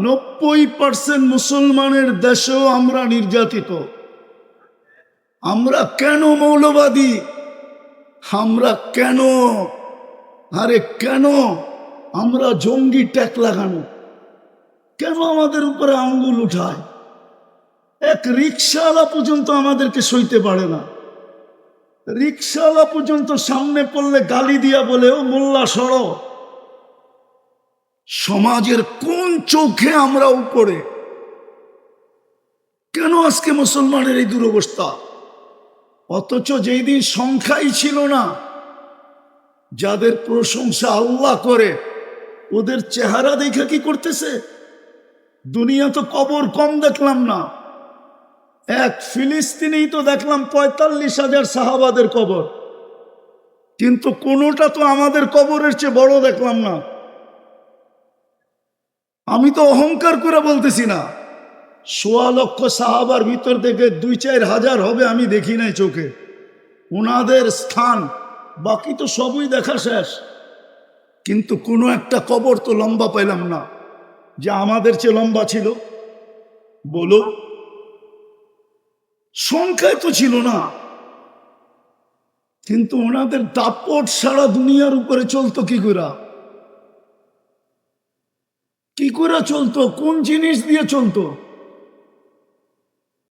90% মুসলমানের দেশেও আমরা নির্যাতিত। আমরা কেন মৌলবাদী? আমরা কেন, আরে কেন আমরা জঙ্গি ট্যাগ লাগানো? কেন আমাদের উপরে আঙ্গুল উঠায়? এক রিক্সাওয়ালা পর্যন্ত আমাদেরকে সইতে পারে না। রিক্সাওয়ালা পর্যন্ত সামনে পড়লে গালি দিয়া বলে, ও মোল্লা সরো। সমাজের কোন চোখে আমরা উপরে? কেন আজকে মুসলমানের এই দুরবস্থা? অথচ যেই দিন সংখ্যাই ছিল না, যাদের প্রশংসা আল্লাহ করে, ওদের চেহারা দেখে কি করতেছে? দুনিয়া তো কবর কম দেখলাম না। এক ফিলিস্তিনেই তো দেখলাম 45,000 সাহাবাদের কবর, কিন্তু কোনোটা তো আমাদের কবরের চেয়ে বড় দেখলাম না। আমি তো অহংকার করে বলতেছি না, 1.25 লক্ষ সাহাবার ভিতর থেকে 2-4 হাজার হবে আমি দেখি নাই চোখে। ওনাদের স্থান বাকি তো সবই দেখা শেষ, কিন্তু কোনো একটা কবর তো লম্বা পাইলাম না যে আমাদের চেয়ে লম্বা ছিল। বলো, সংখ্যায় তো ছিল না, কিন্তু ওনাদের দাপট সারা দুনিয়ার উপরে চলতো কি করে? কি করে চলতো? কোন জিনিস দিয়ে চলতো?